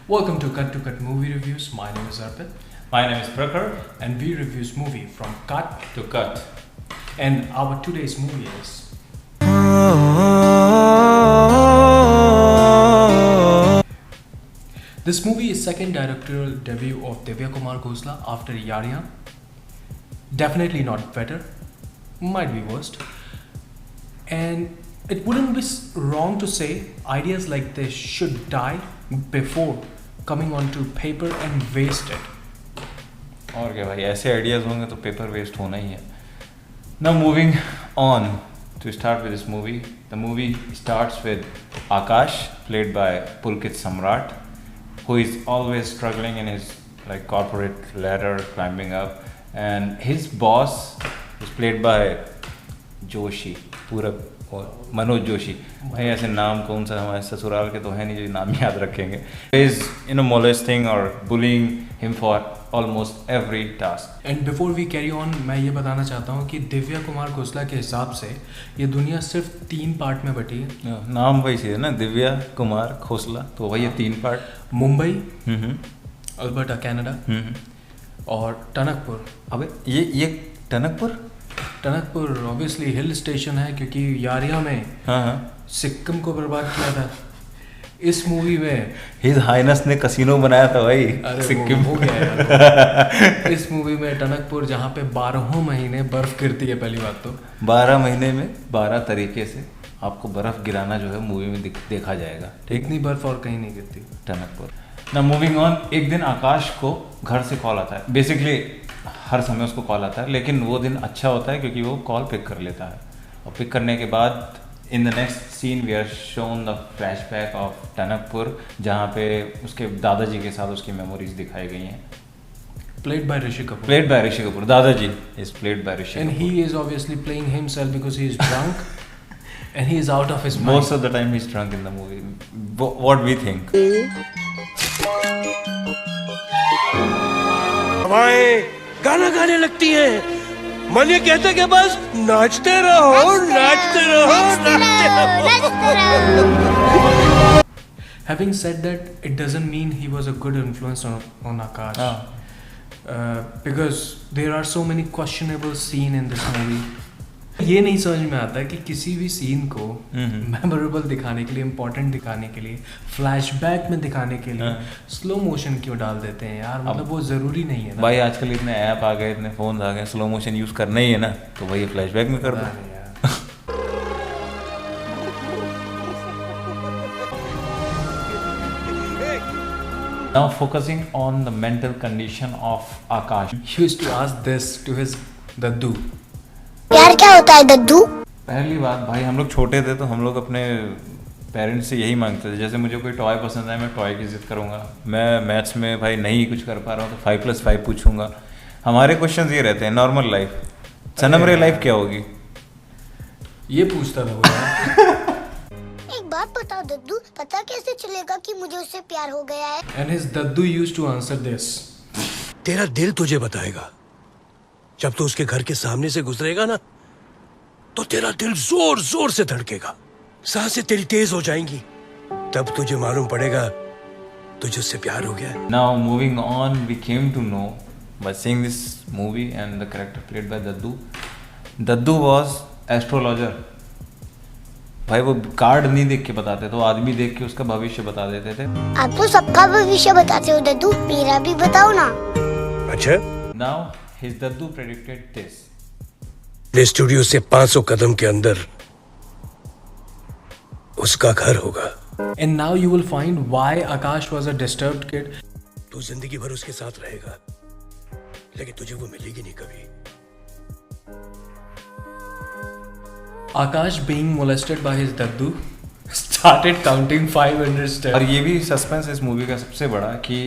Welcome to Cut Movie Reviews. My name is Arpit, My name is Prakhar. and we reviews movie from cut. To cut. And our today's movie is this movie is second directorial debut of Divya Kumar Khosla after Yariyan. Definitely not better, might be worst. And it wouldn't be wrong to say ideas like this should die before coming onto paper and waste it. और क्या भाई, ऐसे ideas होंगे तो paper waste होना ही है. Now moving on to start with this movie. The movie starts with Akash, played by Pulkit Samrat, who is always struggling in his corporate ladder, climbing up, and his boss is played by Joshi, पूरा मनोज जोशी. भाई ऐसे नाम कौन सा हमारे ससुराल के तो है नहीं जो नाम याद रखेंगे. Is molesting or bullying him for almost every task. And before we carry on, मैं ये बताना चाहता हूँ कि दिव्या कुमार खोसला के हिसाब से ये दुनिया सिर्फ 3 पार्ट में बटी है. नाम वही चीज़ है ना, दिव्या कुमार खोसला, तो वही 3 पार्ट. मुंबई, अल्बर्टा कनाडा, और टनकपुर. अबे ये टनकपुर ऑब्वियसली हिल स्टेशन है क्योंकि यारिया में सिक्किम को बर्बाद किया था. इस मूवी में हिज हाइनेस ने कसिनो बनाया था भाई. सिक्किम हो गया यार. इस मूवी में टनकपुर जहाँ पे 12 महीने बर्फ गिरती है. पहली बात तो 12 महीने में 12 तरीके से आपको बर्फ गिराना जो है मूवी में देखा जाएगा. ठीक, इतनी बर्फ और कहीं नहीं गिरती टनकपुर. ना मूविंग ऑन, एक दिन आकाश को घर से कॉल आता है. बेसिकली हर समय उसको कॉल आता है, लेकिन वो दिन अच्छा होता है क्योंकि वो कॉल पिक कर लेता है. और पिक करने के बाद in the next scene we are shown the flashback of Tanakpur, जहाँ पे उसके दादाजी के साथ उसकी मेमोरीज दिखाई गई हैं. Played by Rishi Kapoor. दादाजी is played by Rishi and Kapoor. he is obviously playing himself because he is drunk and he is out of his mind. Most of the time he's drunk in the movie. What we think. हवाएं गाना गाने लगती हैं. मन ये कहता है कि बस नाचते रहो. Having said that, it doesn't mean he was a good influence on Akash. Because there are so many questionable scenes in this movie. ये नहीं समझ में आता कि किसी भी सीन को मेमोरेबल दिखाने के लिए, इम्पोर्टेंट दिखाने के लिए, फ्लैशबैक में दिखाने के लिए स्लो मोशन क्यों डाल देते हैं यार. मतलब वो ज़रूरी नहीं है ना भाई. आजकल इतने ऐप आ गए, इतने फ़ोन आ गए, स्लो मोशन यूज़ करना ही है ना, तो वही फ्लैशबैक में कर दो. Now focusing on the mental condition of Akash. He used to ask this to his daddu. यार क्या होता है दद्दू? पहली बात भाई, हम लोग छोटे थे तो हम लोग अपने पेरेंट्स से यही मांगते थे. जैसे मुझे कोई टॉय पसंद है, मैं टॉय की जिद करूँगा. मैं मैथ्स में भाई नहीं कुछ कर पा रहा हूँ तो 5+5 पूछूंगा. हमारे क्वेश्चंस ये रहते हैं. नॉर्मल लाइफ, सनम रे लाइफ क्या होगी, ये पूछता था वो यार. एक बात बताओ दद्दू, पता कैसे चलेगा कि मुझे उससे प्यार हो गया है? And his daddu used to answer this. तेरा दिल तुझे बताएगा. जब तू उसके घर के सामने से गुजरेगा ना, तो तेरा दिल जोर जोर से धड़केगा. सांसें तेरी तेज हो जाएंगी. तब तुझे मालूम पड़ेगा तुझे उससे प्यार हो गया है. Now moving on, we came to know by seeing this movie and the character played by Daddu. Daddu was astrologer. भाई वो कार्ड नहीं देख के बताते तो आदमी देख के उसका भविष्य बता देते थे. आप तो सबका भविष्य बताते हो दद्दू, मेरा भी बताओ ना. अच्छा, Now his Daddu predicted this. Play studio से 500 कदम के अंदर उसका घर होगा. And now you will find why Akash was a disturbed kid. तू जिंदगी भर उसके साथ रहेगा, लेकिन तुझे वो मिलेगी नहीं कभी. Akash, being molested by his daddu, started counting 500 steps. और ये भी सस्पेंस इस मूवी का सबसे बड़ा कि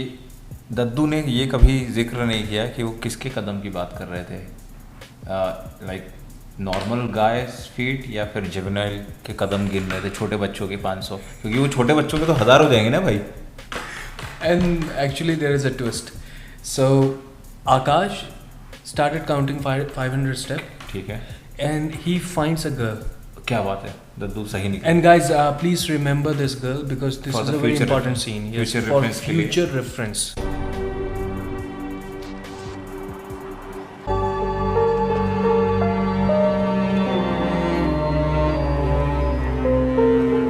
दद्दू ने ये कभी जिक्र नहीं किया कि वो किसके कदम की बात कर रहे थे. लाइक नॉर्मल गाइस फीट या फिर जुवेनाइल के कदम गिन रहे थे, छोटे बच्चों के 500, क्योंकि वो छोटे बच्चों के तो 1000 हो जाएंगे ना भाई. And actually there is a twist. So Akash started counting 500 steps. ठीक है. And he finds a girl. क्या बात है. दद्दू सही निकला। And guys, please remember this girl because this For is the a very future important reference. scene. Yes, Future for reference के लिए। future reference.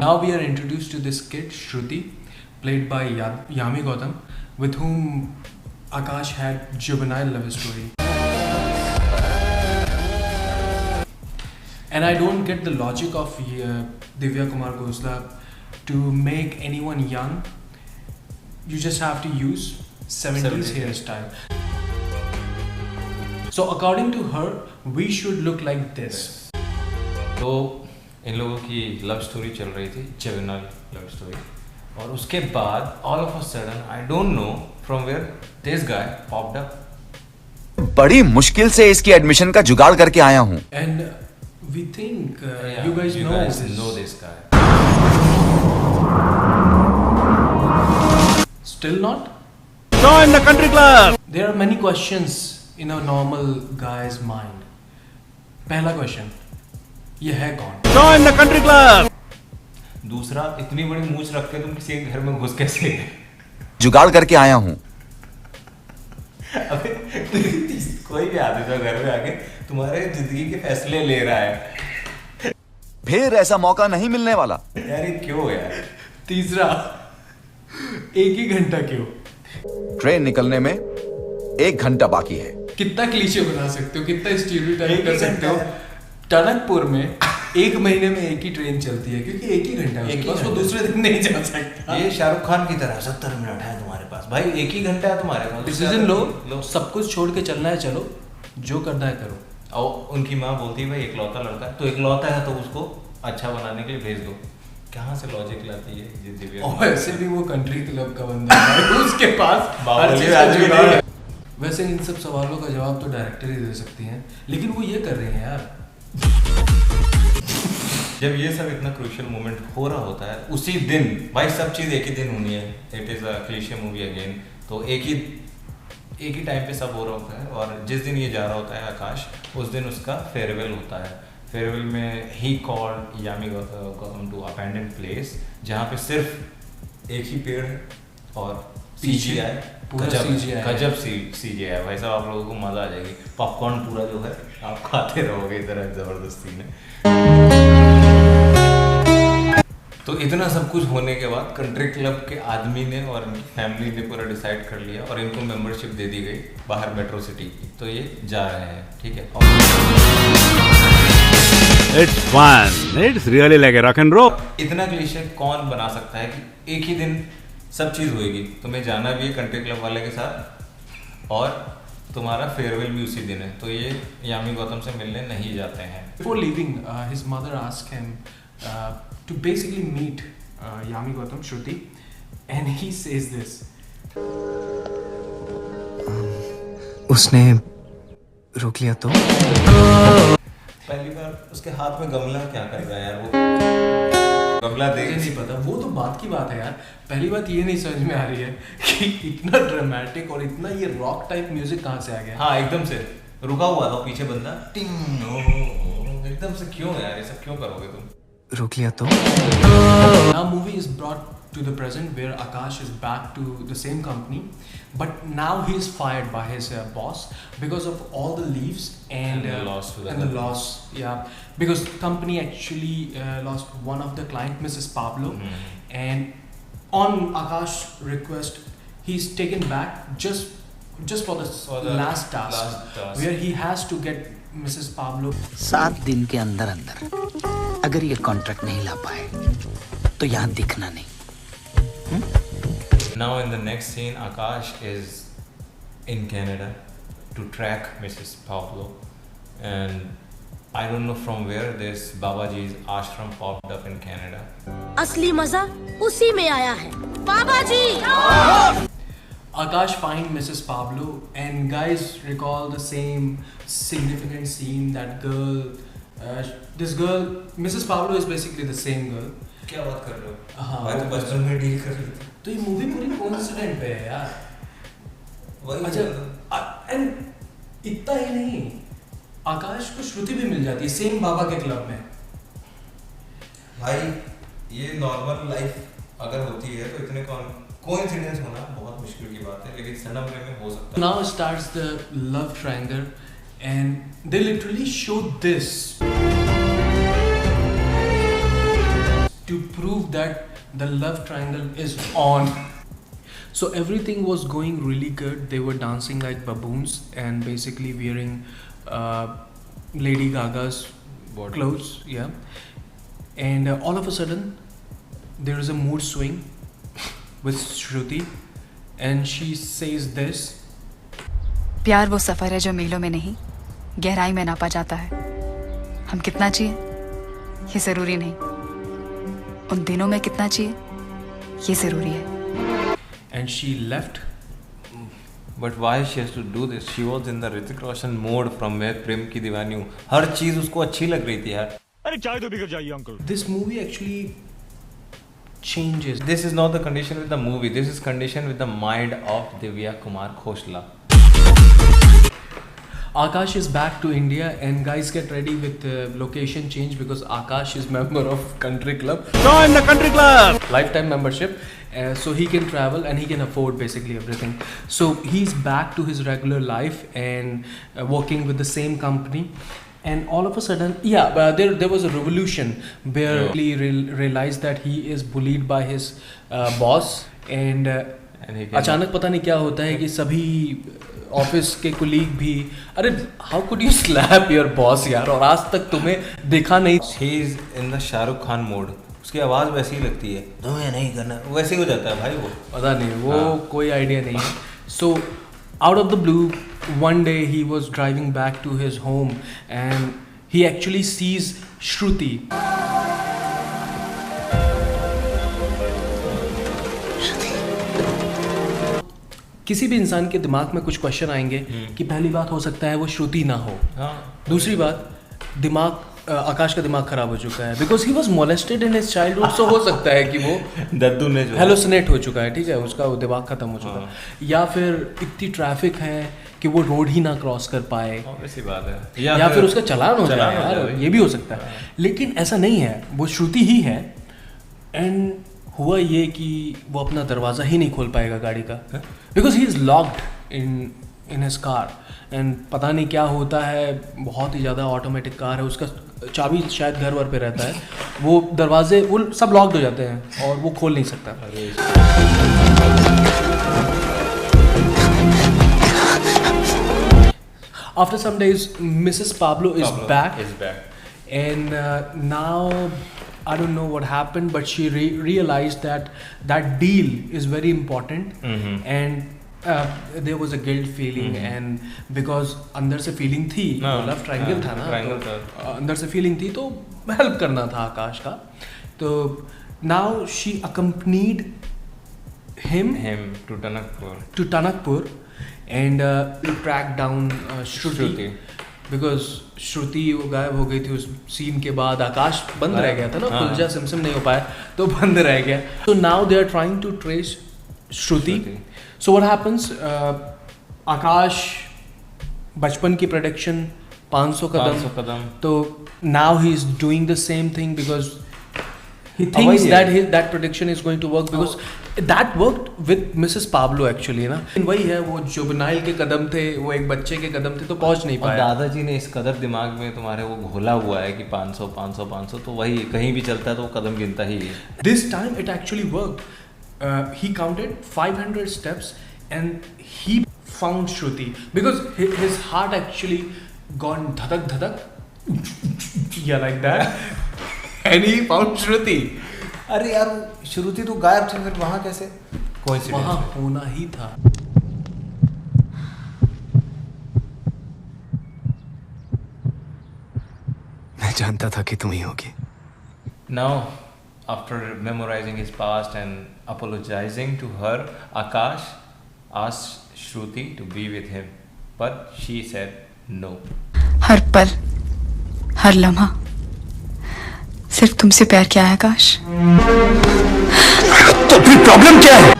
Now we are introduced to this kid Shruti, played by Yami Gautam, with whom Akash had juvenile love story. And I don't get the logic of Divya Kumar Ghosla to make anyone young. You just have to use 70s hairstyle. So according to her, we should look like this. तो इन लोगों की love story चल रही थी, juvenile love story, और उसके बाद all of a sudden I don't know from where this guy popped up. बड़ी मुश्किल से इसकी एडमिशन का जुगाड़ करके आया हूँ। And we think you guys know this guy. Still not? Join the country club. There are many questions in a normal guy's mind. पहला क्वेश्चन, ये है कौन? Join the country club. दूसरा, इतनी बड़ी मूंछ रख के तुम किसी के घर में घुस कैसे गए? जुगाड़ करके आया हूँ। अबे कोई भी आदमी जो घर में आके तुम्हारे जिंदगी के फैसले ले रहा है, फिर ऐसा मौका नहीं मिलने वाला। यार ये क्यों यार? तीसरा, एक ही घंटा क्यों? ट्रेन निकलने में 1 घंटा बाकी है। कितना क्लीशे बना सकते हो, कितना स्टीरियोटाइप कर सकते हो? टनकपुर में 1 महीने में एक ही ट्रेन चलती है क्योंकि 1 ही घंटा है उसके पास, वो दूसरे दिन नहीं जा सकता। ये शाहरुख खान की तरह 70 मिनट है तुम्हारे पास भाई, 1 ही घंटा है तुम्हारे पास। डिसीजन लो, सब कुछ छोड़ के चलना है, चलो जो करना है करो। और उनकी माँ बोलती है भाई इकलौता लड़का है, तो इकलौता है तो उसको अच्छा बनाने के लिए भेज दो। कहाँ से लॉजिक लाती है ये दिव्या? और वैसे भी वो कंट्री क्लब का बंदा है, उसके पास हर बाहुबली चीज का आदमी जुगाड़ नहीं है। वैसे इन सब सवालों का जवाब तो डायरेक्टर ही दे सकती हैं, लेकिन वो ये कर रहे हैं यार। जब ये सब इतना क्रूशियल मोमेंट हो रहा होता है उसी दिन, भाई सब चीज़ एक ही दिन होनी है, it is a cliché movie again, तो एक ही टाइम पे सब हो रहा होता है। और जिस दिन ये जा रहा होता है आकाश, उस दिन उसका फेयरवेल होता है। फेयरवेल में ही called Yami Gautam to abandon place, जहाँ पे सिर्फ एक ही पेड़ है और CGI, गजब CGI भाई साहब, आप लोगों को मजा आ जाएगी। पॉपकॉर्न पूरा जो है आप खाते रहोगे इधर, जबरदस्ती में। तो इतना सब कुछ होने के बाद कंट्री क्लब के आदमी ने और फैमिली ने पूरा डिसाइड कर लिया और इनको मेंबरशिप दे दी गई बाहर मेट्रो सिटी की, तो ये जा रहे हैं, ठीक है। It's fun. It's really like a rock and roll. इतना क्लीशे कौन बना सकता है कि एक ही दिन सब चीज़ होएगी, तुम्हें जाना भी है कंट्री क्लब वाले के साथ और तुम्हारा फेयरवेल भी उसी दिन है, तो ये यामी गौतम से मिलने नहीं जाते हैं। Before leaving, his mother asked him to basically meet Yami Gautam, Shruti, and he says this. उसने रोक लिया तो? पहली बार उसके हाथ में गमला क्या कर रहा है यार, वो गमला मुझे देख नहीं पता, वो तो बात की बात है यार। पहली बात ये नहीं समझ में आ रही है कि इतना ड्रामेटिक और इतना ये रॉक टाइप म्यूजिक कहाँ से आ गया। हाँ, एकदम से रुका हुआ था पीछे बंदा, टिंग एकदम से क्यों यार, ये सब क्यों करोगे तुम? रोक लिया तो? Now movie is brought to the present where Akash is back to the same company, but now he is fired by his boss because of all the leaves and the loss to the and the company. loss, yeah, because the company actually lost one of the client, Mrs. Pablo, and on Akash request, he's taken back just for the last task, where he has to get Mrs. Pablo. 7 दिन के अंदर अगर ये contract नहीं ला पाए तो यहाँ दिखना नहीं। Now in the next scene, Akash is in Canada to track Mrs. Pablo, and I don't know from where this Babaji's ashram popped up in Canada. असली मजा उसी में आया है बाबा जी। Akash find Mrs. Pablo, and guys recall the same significant scene. That girl, this girl, Mrs. Pablo is basically the same girl. क्या बात कर रहे हो? हाँ, भाई तो बचपन में डील कर रहे थे। तो ये मूवी पूरी कोइंसिडेंट पे है यार। वही अच्छा, एंड इतना ही नहीं, आकाश को श्रुति भी मिल जाती है सेम बाबा के क्लब में। भाई ये नॉर्मल लाइफ अगर होती है तो इतने कोइंसिडेंस होना बहुत मुश्किल की बात है, लेकिन सनम रे में हो सकता है. Now starts the love triangle and they literally showed this to prove that the love triangle is on. So everything was going really good. They were dancing like baboons and basically wearing Lady Gaga's clothes, yeah. And all of a sudden there is a mood swing with Shruti and she says this. प्यार वो सफर है जो मीलों में नहीं गहराई में नापा जाता है. हम कितना चाहिए ये जरूरी नहीं, उन दिनों में कितना चाहिए ये जरूरी है. And she left. But why she has to do this? She was in the Hrithik Roshan mode from where प्रेम की दीवानी हूँ. हर चीज उसको अच्छी लग रही थी यार. अरे चाय तो बिगड़ जाइए uncle. This movie actually changes. This is not the condition with the movie. This is condition with the mind of Divya Kumar Khoshla. Akash is back to India and guys get ready with location change because Akash is member of country club. Join the country club. Lifetime membership. So he can travel and he can afford basically everything. So he's back to his regular life and working with the same company. And all of a sudden, there was a revolution where he realized that he is bullied by his boss. And अचानक पता नहीं क्या होता है कि सभी office के colleague भी, अरे how could you slab your boss यार, और आज तक तुम्हें देखा नहीं. He is in the Shahrukh Khan mode. उसकी आवाज वैसी ही लगती है, तुम्हें नहीं करना, वैसे ही हो जाता है भाई. वो पता नहीं, वो कोई आइडिया नहीं है. सो out of the blue, one day he was driving back to his home and he actually sees Shruti. किसी भी इंसान के दिमाग में कुछ क्वेश्चन आएंगे कि पहली बात हो सकता है वो श्रुति ना हो. दूसरी बात, दिमाग आकाश का दिमाग खराब हो चुका है because he was molested in his childhood. So हो सकता है कि वो दद्दू ने हेलोसिनेट हो चुका है, ठीक है, उसका वो दिमाग खत्म हो चुका है. या फिर इतनी ट्रैफिक है कि वो रोड ही ना क्रॉस कर पाए, ऐसी बात है. या फिर उसका चालान हो जाए यार, ये भी हो सकता है. लेकिन ऐसा नहीं है, वो श्रुति ही है. एंड हुआ ये कि वो अपना दरवाज़ा ही नहीं खोल पाएगा गाड़ी का because he is locked in his car. And पता नहीं क्या होता है, बहुत ही ज़्यादा ऑटोमेटिक कार है, उसका चाबी शायद घर वर पे रहता है, वो दरवाजे वो सब लॉक्ड हो जाते हैं और वो खोल नहीं सकता. After some days, Mrs. Pablo is back. And now I don't know what happened, but she realized that deal is very important. And there was a guilt feeling, and because अंदर से feeling थी, love triangle था ना, तो अंदर से feeling थी, तो help करना था आकाश का. तो now she accompanied him to Tanakpur and to track down Shruti. Because Shruti वो गायब हो गई थी उस सीन के बाद. आकाश बंद रह गया था ना, खुलजा सिमसिम नहीं हो पाया तो बंद रह गया. तो now they are trying to trace Shruti. So what happens, Akash बचपन की प्रेडिक्शन 500 कदम, तो now he is doing the same thing because he thinks that prediction is going to work because that worked with Mrs. Pablo actually ना. वही है, वो जुबनाइल के कदम थे, वो एक बच्चे के कदम थे, तो पहुंच नहीं पाया. दादाजी ने इस कदर दिमाग में तुम्हारे वो घोला हुआ है कि 500, तो वही कहीं भी चलता है तो वो कदम गिनता ही है. This time it actually worked. He counted 500 steps and he found Shruti because his heart actually gone dhadak yeah, like that. And he found Shruti. अरे यार श्रुति तो गायब थी, फिर वहाँ कैसे? वहाँ होना ही था. मैं जानता था कि तुम ही होगी. Now, after memorizing his past and apologizing to her, Akash asked Shruti to be with him, but she said no. हर पल, हर लम्हा सिर्फ तुमसे प्यार किया है आकाश. तो फिर प्रॉब्लम क्या है?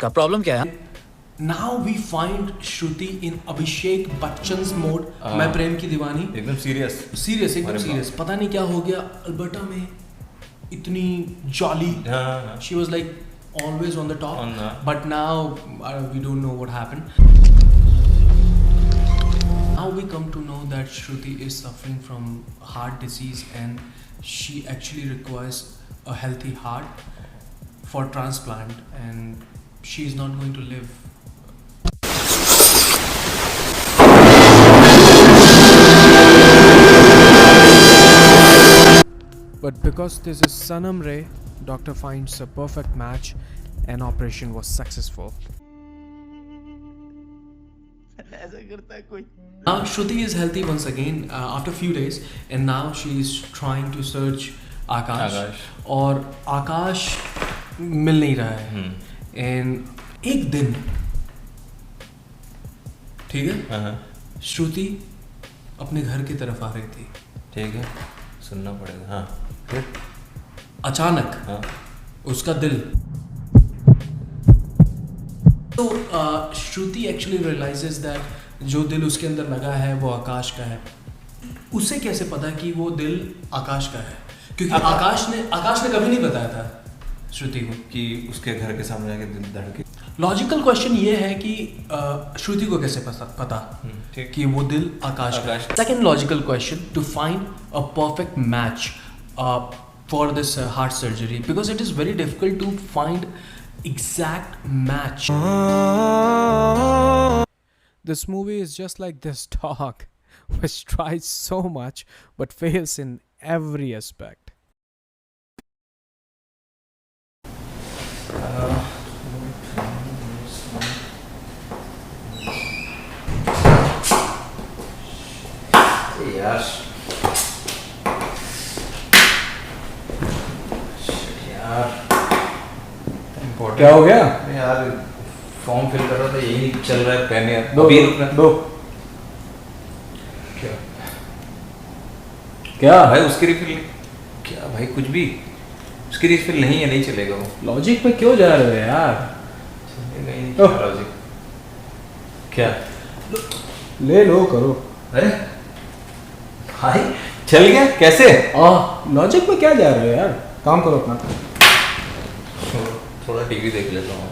का प्रॉब्लम क्या है? Now we find Shruti in Abhishek Bachchan's mode. मैं प्रेम की दीवानी. एकदम सीरियस. एकदम सीरियस. पता नहीं क्या हो गया अल्बर्टा में. इतनी jolly. She was like always on the top. But now we don't know what happened. Now we come to know that Shruti is suffering from heart disease and she actually requires a healthy heart for transplant, and she is not going to live. But because this is Sanam Ray, doctor finds a perfect match and operation was successful. Now Shruti is healthy once again after a few days, and now she is trying to search Akash. और आकाश मिल नहीं रहा है. And एक दिन, ठीक है, श्रुति अपने घर की तरफ आ रही थी. ठीक है, सुनना पड़ेगा. हाँ, फिर अचानक उसका दिल. तो श्रुति एक्चुअली रियलाइजेस दैट जो दिल उसके अंदर लगा है वो आकाश का है. उसे कैसे पता कि वो दिल आकाश का है? क्योंकि आकाश ने कभी नहीं बताया था श्रुति को कि उसके घर के सामने जाके दिल धड़के. लॉजिकल क्वेश्चन ये है कि श्रुति को कैसे पता कि वो दिल आकाश का है. Second logical question, to find a perfect match for this heart surgery, because it is very difficult to find exact match. This movie is just like this dog which tries so much but fails in every aspect. यार क्या हो गया यार? Form fill कर रहा था, यही चल रहा है. पेन यार दो. क्या भाई उसकी रिफिल? क्या भाई कुछ भी, उसकी रिफिल नहीं है, नहीं चलेगा वो. लॉजिक में क्यों जा रहे हो यार? चलेगा ही नहीं लॉजिक. क्या ले लो, करो. अरे भाई चल गया कैसे? लॉजिक में क्या जा रहे हो यार? काम करो अपना. थोड़ा टीवी देख लेता हूँ.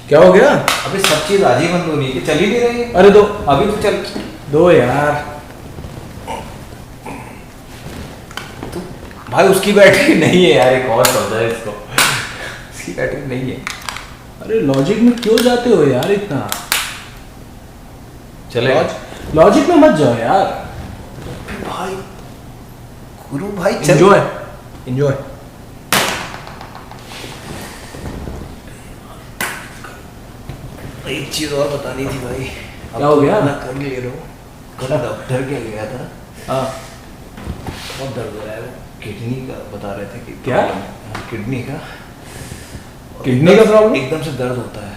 क्या हो गया? अबे सब चीज आज ही बंद होनी है, चल ही नहीं रही है. अरे दो, अभी तो चल दो यार. तो भाई उसकी बैटरी नहीं है यार, एक और चलता है इसको. उसकी बैटरी नहीं है. अरे लॉजिक में क्यों जाते हो यार इतना? चले लॉजिक में मत जाओ यार. भाई गुरु भाई एंजॉय. एक चीज और बतानी थी भाई. क्या हो गया? कर ले रहा हूँ. कल डॉक्टर के गया था. बहुत दर्द हो रहा है. किडनी का बता रहे थे कि क्या? किडनी का प्रॉब्लम. एकदम से दर्द होता है.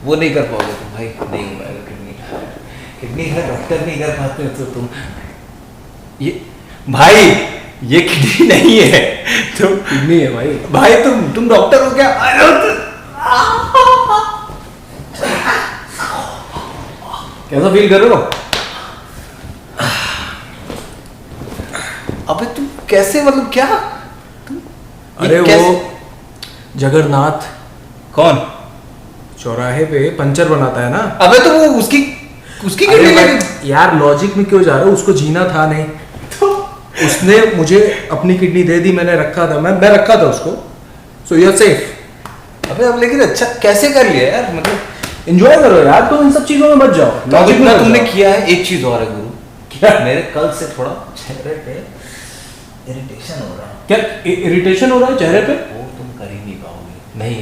वो नहीं कर पाओगे तुम भाई, नहीं हो पाएगा. किडनी का डॉक्टर नहीं कर पाते तो तुम ये भाई ये किडनी नहीं है. तुम किडनी है भाई. भाई तुम डॉक्टर हो क्या? कैसा फील कर रहे हो? अबे तुम कैसे, मतलब क्या? अरे वो जगन्नाथ कौन चौराहे पे पंचर बनाता है ना? अबे तो वो उसकी किडनी लगी यार. लॉजिक में क्यों जा रहे हो? उसको जीना था नहीं तो उसने मुझे अपनी किडनी दे दी. मैंने रखा था, मैं रखा था उसको. So you are safe. अबे अब लेकिन अच्छा कैसे कर लिया यार? मतलब एंजॉय करो यार. तो इन सब चीजों में मत जाओ. लॉजिक में तुमने किया है. एक चीज और है गुरु. क्या? मेरे कल से थोड़ा चेहरे पे इरिटेशन हो रहा है. क्या इरिटेशन हो रहा है चेहरे पे? वो तुम कर ही नहीं पाओगे.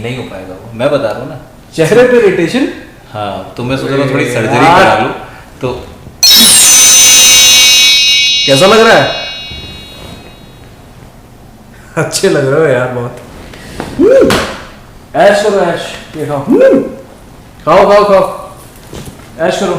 नहीं हो पाएगा वो. मैं बता रहा हूँ ना. चेहरे पे इरिटेशन? हाँ, तो मैं सोच रहा हूँ थोड़ी सर्जरी करा लूँ. तो कैसा लग रहा है? अच्छे लग रहे हो यार बहुत. ऐश करो ऐश. ये खाओ. ऐश करो.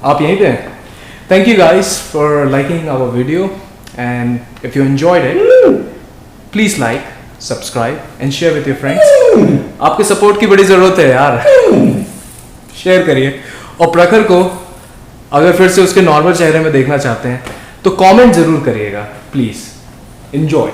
आप यहीं पे हैं. Thank you guys for liking our video, and if you enjoyed it, please like, subscribe and share with your friends. आपके सपोर्ट की बड़ी ज़रूरत है यार. शेयर करिए. और प्रखर को अगर फिर से उसके नॉर्मल चेहरे में देखना चाहते हैं तो कमेंट ज़रूर करिएगा प्लीज़. Enjoy.